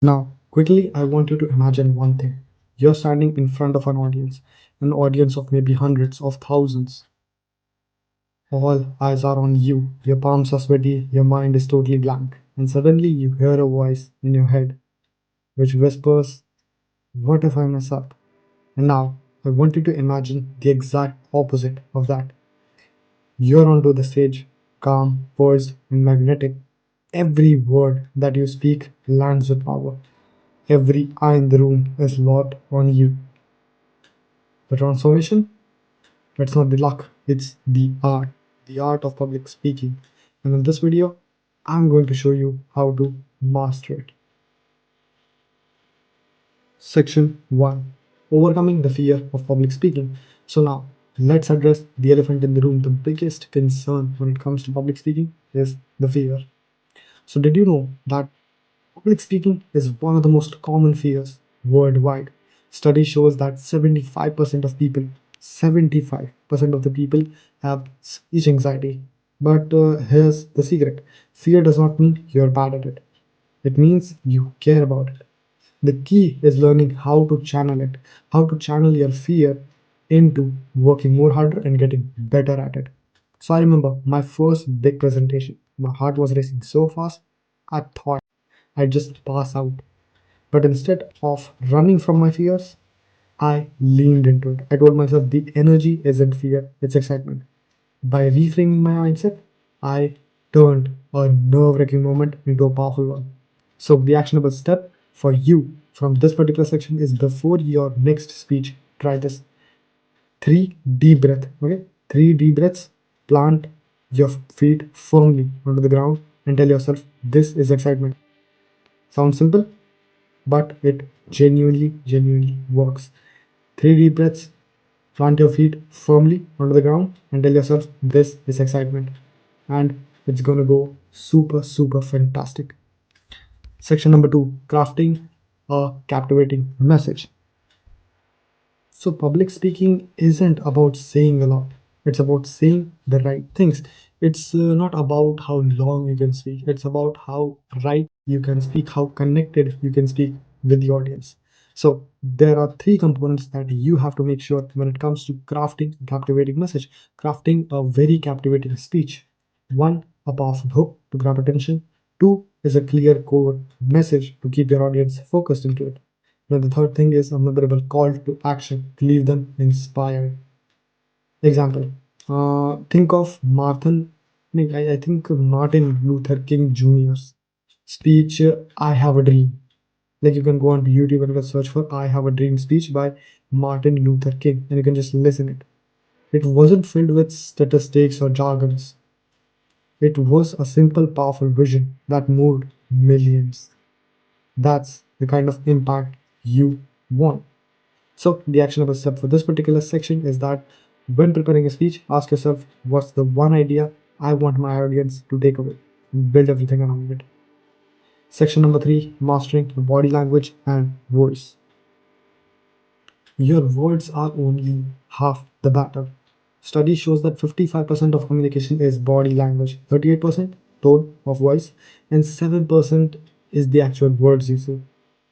Now, quickly, I want you to imagine one thing. You're standing in front of an audience of maybe hundreds of thousands. All eyes are on you, your palms are sweaty, your mind is totally blank, and suddenly you hear a voice in your head which whispers, "What if I mess up?" And now, I want you to imagine the exact opposite of that. You're onto the stage, calm, poised, and magnetic. Every word that you speak lands with power. Every eye in the room is locked on you. The transformation? It's not the luck, it's the art of public speaking. And in this video, I'm going to show you how to master it. Section 1, Overcoming the Fear of Public Speaking. So, now let's address the elephant in the room. The biggest concern when it comes to public speaking is the fear. So, did you know that public speaking is one of the most common fears worldwide? Study shows that 75% of the people have speech anxiety. But here's the secret: fear does not mean you're bad at it, it means you care about it. The key is learning how to channel it, how to channel your fear into working more harder and getting better at it. So I remember my first big presentation. My heart was racing so fast, I thought I'd just pass out. But instead of running from my fears, I leaned into it. I told myself the energy isn't fear, it's excitement. By reframing my mindset, I turned a nerve wracking moment into a powerful one. So, the actionable step for you from this particular section is before your next speech, try this. Three deep breaths. Okay? Three deep breaths. Plant your feet firmly onto the ground and tell yourself this is excitement. Sounds simple, but it genuinely works. Three deep breaths. Plant your feet firmly onto the ground and tell yourself this is excitement. And it's gonna go super fantastic. Section number 2, crafting a captivating message. So, public speaking isn't about saying a lot, it's about saying the right things. It's not about how long you can speak, it's about how right you can speak, how connected you can speak with the audience. So, there are three components that you have to make sure when it comes to crafting a captivating message, crafting a very captivating speech. One, a powerful hook to grab attention. Two is a clear core message to keep your audience focused into it. Now, the third thing is a memorable call to action to leave them inspired. Example, think of I think Martin Luther King Jr.'s speech, I Have a Dream. Like you can go on YouTube and search for I Have a Dream speech by Martin Luther King and you can just listen it. It wasn't filled with statistics or jargons. It was a simple, powerful vision that moved millions. That's the kind of impact you want. So, the actionable step for this particular section is that when preparing a speech, ask yourself what's the one idea I want my audience to take away and build everything around it. Section number 3, mastering body language and voice. Your words are only half the battle. Study shows that 55% of communication is body language, 38% tone of voice, and 7% is the actual words you say.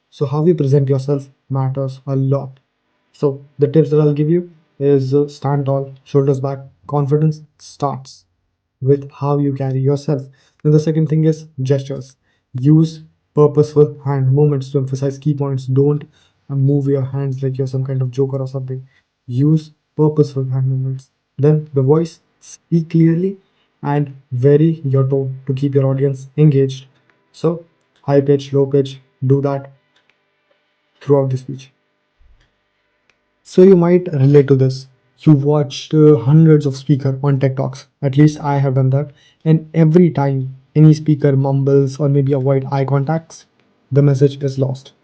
So, how you present yourself matters a lot. So the tips that I'll give you is stand tall, shoulders back. Confidence starts with how you carry yourself. Then the second thing is gestures. Use purposeful hand movements to emphasize key points. Don't move your hands like you're some kind of joker or something. Use purposeful hand movements. Then the voice, speak clearly and vary your tone to keep your audience engaged. So high pitch, low pitch, do that throughout the speech. So you might relate to this. You watched hundreds of speakers on TED Talks. At least I have done that. And every time any speaker mumbles or maybe avoid eye contacts, the message is lost.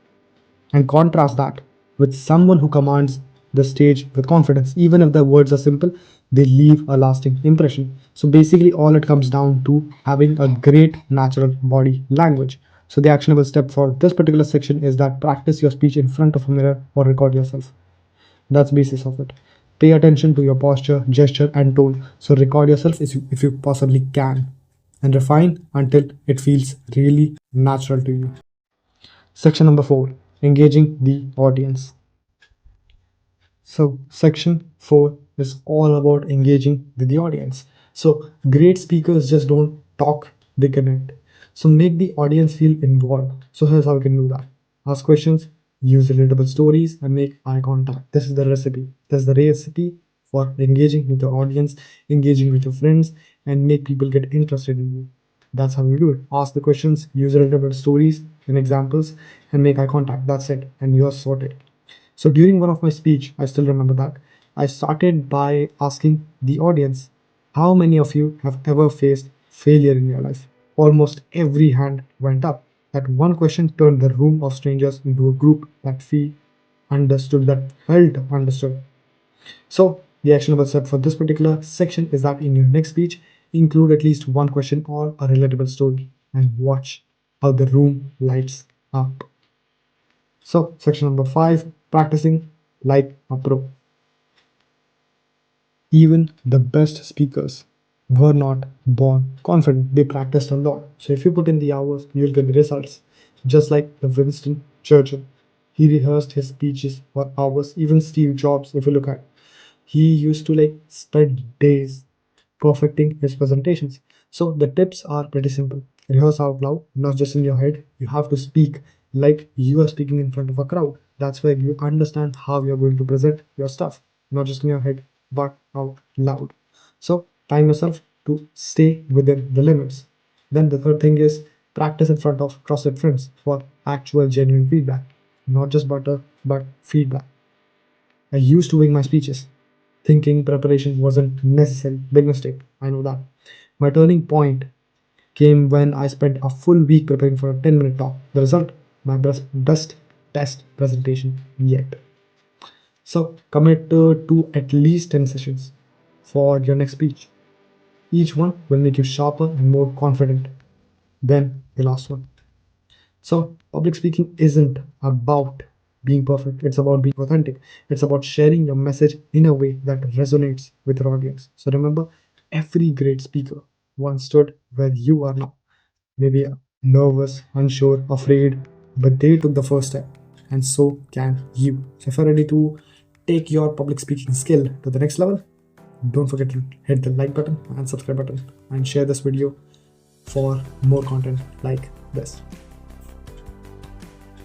And contrast that with someone who commands the stage with confidence. Even if the words are simple, they leave a lasting impression. So basically, all it comes down to having a great natural body language. So the actionable step for this particular section is that practice your speech in front of a mirror or record yourself. That's basis of it. Pay attention to your posture, gesture, and tone. So record yourself if you possibly can, and refine until it feels really natural to you. Section number 4, engaging the audience. So, section 4 is all about engaging with the audience. So, great speakers just don't talk, they connect. So, make the audience feel involved. So, here's how you can do that: ask questions, use relatable stories, and make eye contact. This is the recipe. This is the recipe for engaging with the audience, engaging with your friends, and make people get interested in you. That's how you do it. Ask the questions, use relatable stories and examples, and make eye contact. That's it. And you're sorted. So during one of my speech, I still remember that, I started by asking the audience, how many of you have ever faced failure in your life? Almost every hand went up. That one question turned the room of strangers into a group that felt understood. So the actionable step for this particular section is that in your next speech, include at least one question or a relatable story and watch how the room lights up. So, section number 5, practicing like a pro. Even the best speakers were not born confident. They practiced a lot. So, if you put in the hours, you'll get the results. Just like the Winston Churchill, he rehearsed his speeches for hours. Even Steve Jobs, if you look at, he used to like spend days perfecting his presentations. So the tips are pretty simple. Rehearse out loud, not just in your head. You have to speak like you are speaking in front of a crowd. That's where you understand how you're going to present your stuff, not just in your head, but out loud. So time yourself to stay within the limits. Then the third thing is practice in front of trusted friends for actual genuine feedback, not just butter, but feedback. I used to wing my speeches, thinking preparation wasn't necessary. Big mistake, I know that. My turning point came when I spent a full week preparing for a 10-minute talk. The result, my best test presentation yet. So commit to at least 10 sessions for your next speech. Each one will make you sharper and more confident than the last one. So, public speaking isn't about being perfect, it's about being authentic. It's about sharing your message in a way that resonates with your audience. So, remember, every great speaker once stood where you are now. Maybe nervous, unsure, afraid, but they took the first step, and so can you. So, if you're ready to take your public speaking skill to the next level, don't forget to hit the like button and subscribe button and share this video for more content like this.